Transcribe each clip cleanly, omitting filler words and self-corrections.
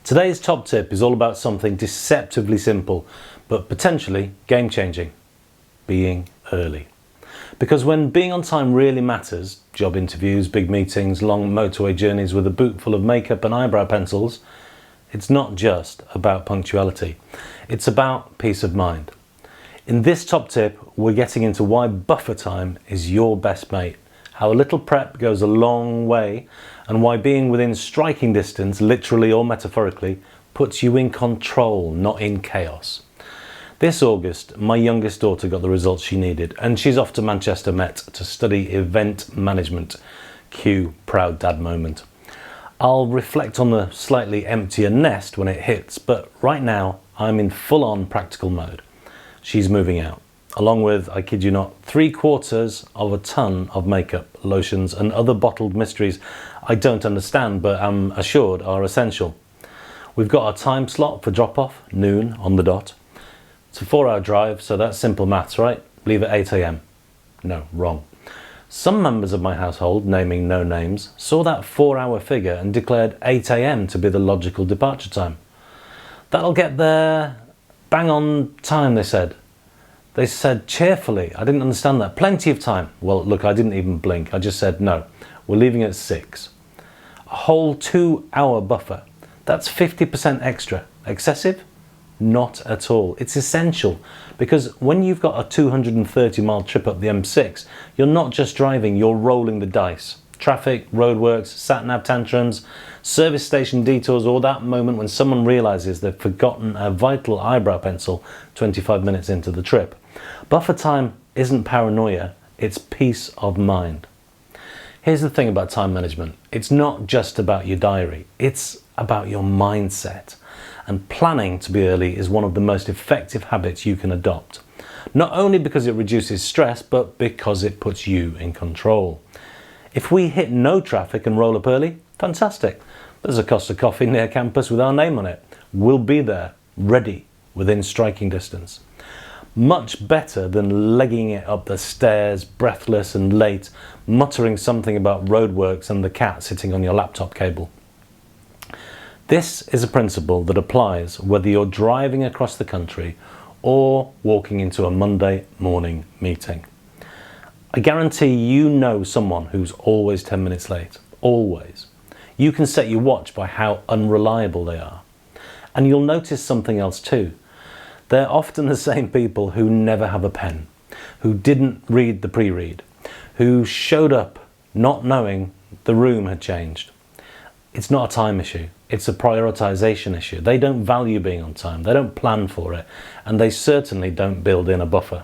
Today's top tip is all about something deceptively simple, but potentially game-changing: being early. Because when being on time really matters, job interviews, big meetings, long motorway journeys with a boot full of makeup and eyebrow pencils, it's not just about punctuality, it's about peace of mind. In this top tip, we're getting into why buffer time is your best mate, how a little prep goes a long way, and why being within striking distance, literally or metaphorically, puts you in control, not in chaos. This August, my youngest daughter got the results she needed, and she's off to Manchester Met to study event management. Cue proud dad moment. I'll reflect on the slightly emptier nest when it hits, but right now I'm in full-on practical mode. She's moving out, along with, I kid you not, 3/4 of a ton of makeup, lotions and other bottled mysteries I don't understand but am assured are essential. We've got a time slot for drop-off, noon on the dot. It's a 4-hour drive, so that's simple maths, right? Leave at 8 AM. No, wrong. Some members of my household, naming no names, saw that 4-hour figure and declared 8 AM to be the logical departure time. That'll get there bang on time, they said. They said cheerfully. I didn't understand that. Plenty of time. Well, look, I didn't even blink. I just said, no, we're leaving at 6. A whole 2-hour buffer. That's 50% extra. Excessive? Not at all. It's essential, because when you've got a 230-mile trip up the M6, you're not just driving, you're rolling the dice. Traffic, roadworks, sat-nav tantrums, service station detours, or that moment when someone realizes they've forgotten a vital eyebrow pencil 25 minutes into the trip. Buffer time isn't paranoia, it's peace of mind. Here's the thing about time management. It's not just about your diary, it's about your mindset. And planning to be early is one of the most effective habits you can adopt. Not only because it reduces stress, but because it puts you in control. If we hit no traffic and roll up early, fantastic. There's a Costa Coffee near campus with our name on it. We'll be there, ready, within striking distance. Much better than legging it up the stairs, breathless and late, muttering something about roadworks and the cat sitting on your laptop cable. This is a principle that applies whether you're driving across the country or walking into a Monday morning meeting. I guarantee you know someone who's always 10 minutes late. Always. You can set your watch by how unreliable they are. And you'll notice something else too. They're often the same people who never have a pen, who didn't read the pre-read, who showed up not knowing the room had changed. It's not a time issue, it's a prioritization issue. They don't value being on time, they don't plan for it, and they certainly don't build in a buffer.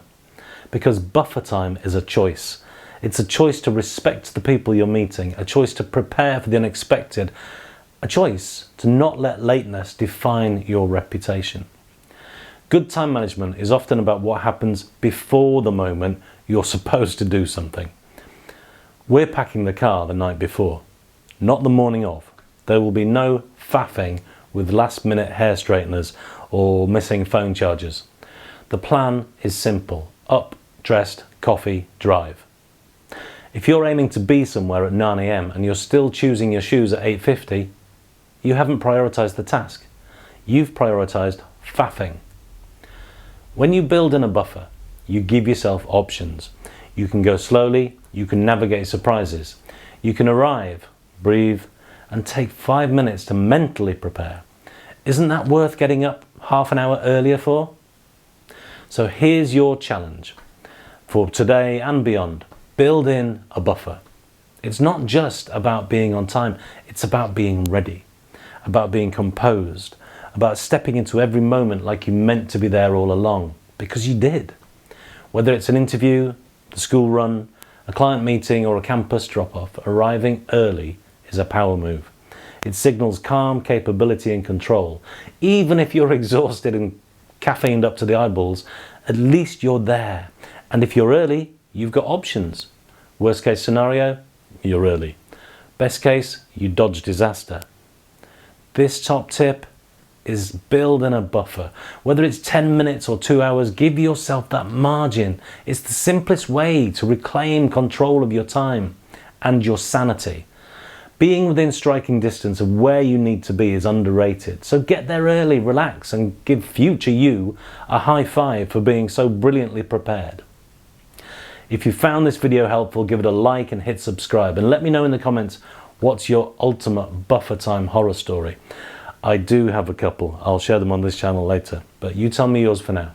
Because buffer time is a choice. It's a choice to respect the people you're meeting, a choice to prepare for the unexpected, a choice to not let lateness define your reputation. Good time management is often about what happens before the moment you're supposed to do something. We're packing the car the night before, not the morning of. There will be no faffing with last-minute hair straighteners or missing phone chargers. The plan is simple: up, dressed, coffee, drive. If you're aiming to be somewhere at 9 AM and you're still choosing your shoes at 8:50, you haven't prioritized the task. You've prioritized faffing. When you build in a buffer, you give yourself options. You can go slowly, you can navigate surprises. You can arrive, breathe, and take 5 minutes to mentally prepare. Isn't that worth getting up half an hour earlier for? So here's your challenge for today and beyond. Build in a buffer. It's not just about being on time, it's about being ready, about being composed, about stepping into every moment like you meant to be there all along, because you did. Whether it's an interview, the school run, a client meeting or a campus drop-off, arriving early is a power move. It signals calm, capability and control. Even if you're exhausted and caffeined up to the eyeballs, at least you're there. And if you're early, you've got options. Worst case scenario, you're early. Best case, you dodge disaster. This top tip is build in a buffer. Whether it's 10 minutes or 2 hours, give yourself that margin. It's the simplest way to reclaim control of your time and your sanity. Being within striking distance of where you need to be is underrated, so get there early, relax, and give future you a high five for being so brilliantly prepared. If you found this video helpful, give it a like and hit subscribe, and let me know in the comments what's your ultimate buffer time horror story. I do have a couple. I'll share them on this channel later, but you tell me yours for now.